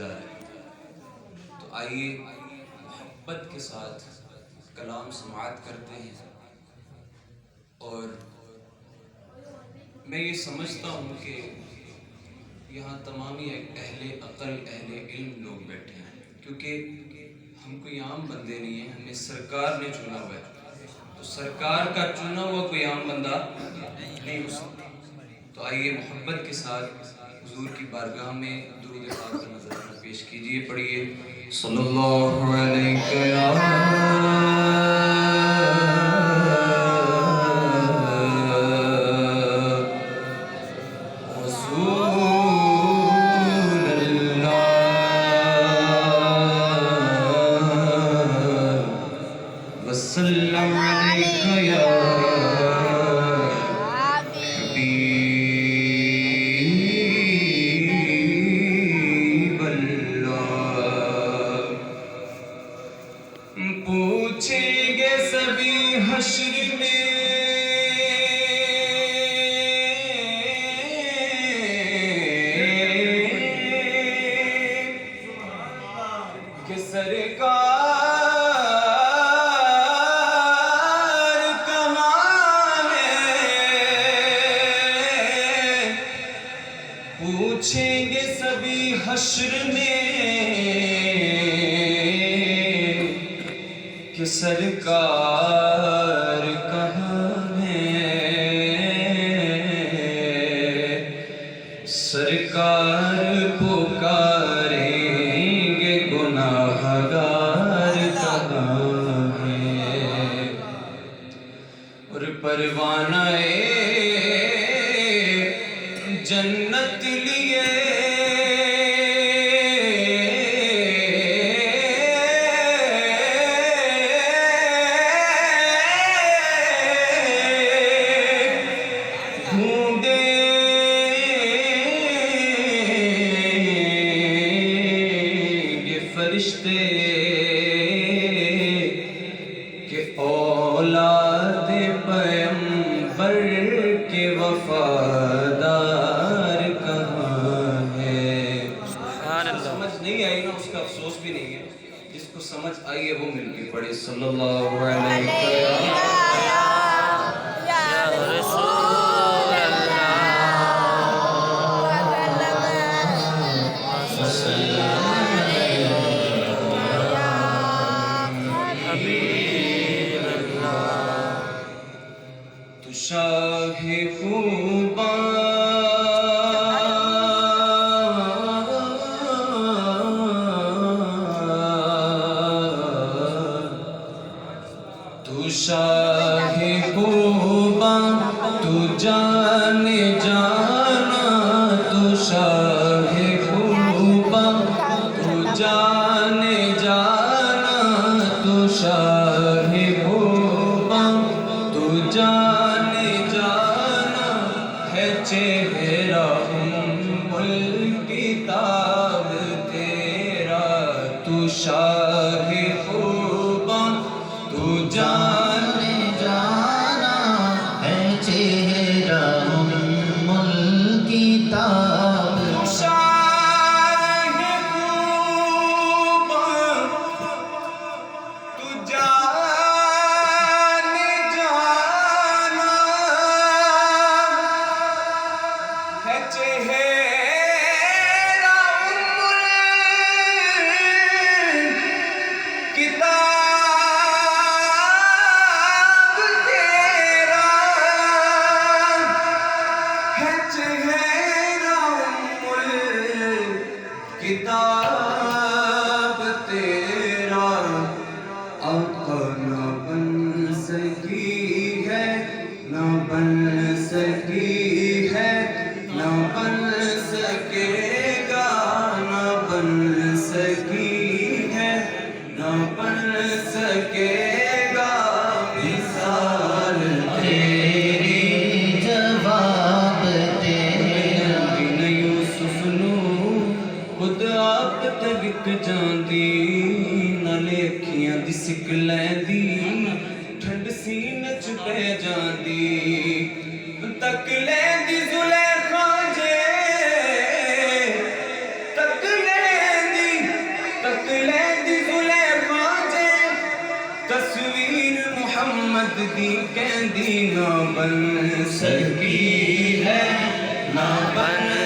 جا رہا ہے، تو آئیے محبت کے ساتھ کلام سماعت کرتے ہیں۔ اور میں یہ سمجھتا ہوں کہ یہاں تمامی اہل عقل اہل علم لوگ بیٹھے ہیں، کیونکہ ہم کوئی عام بندے نہیں ہیں، ہمیں سرکار نے چنا ہوا ہے، تو سرکار کا چنا ہوا کوئی عام بندہ نہیں ہو سکتا۔ تو آئیے محبت کے ساتھ حضور کی بارگاہ میں درود پاک کا نذرانہ پیش کیجئے۔ پڑھیے صلی اللہ علیہ وسلم علیکہ یا حبیب اللہ۔ پوچھیں گے سبھی حشر میں کہ سرکار پوچھیں گے سبھی حشر میں کہ سرکار کہاں ہے، سرکار پکاریں گے گناہ گار کہاں ہے، اور پروانہ جنت لیے ڈھونڈیں گے فرشتے کہ اولاد پیغمبر کے وفادار کہاں ہے۔ سمجھ نہیں آئی نا، اس کا افسوس بھی نہیں ہے، جس کو سمجھ آئی ہے وہ مل کے پڑھے صلی اللہ علیہ تو شاہ خوباں تو شاہ خوباں تو جان جانا، تو شاہ خوباں تو جان جانا، تو شاہ خوباں تو جان جانا ہے، چہرہ ام الکتاب تیرا، تو شاہ خوباں تو جان جانا ہے، چہرہ ام الکتاب، شاہ خوباں تو جان جانا ہے، چہرہ ام الکتاب تیرا ہے، چہرہ ام الکتاب تیرا، آقا نہ بن سکی ہے، نہ بن سکی ہے، نہ بن سکے گا، نہ بن سکی ہے، نہ بن سکے گا، مثال تیری جواب تیرا، بن یوسف نو خود آپ تے وک جاندی، نالے اکھیاں دی سک لیندی، ٹھنڈ سینے چ پہ جاندی، تک لیندی زلیخا جے، تک لیندی آمد دی کہندی نہ بن سکی ہے، نہ بن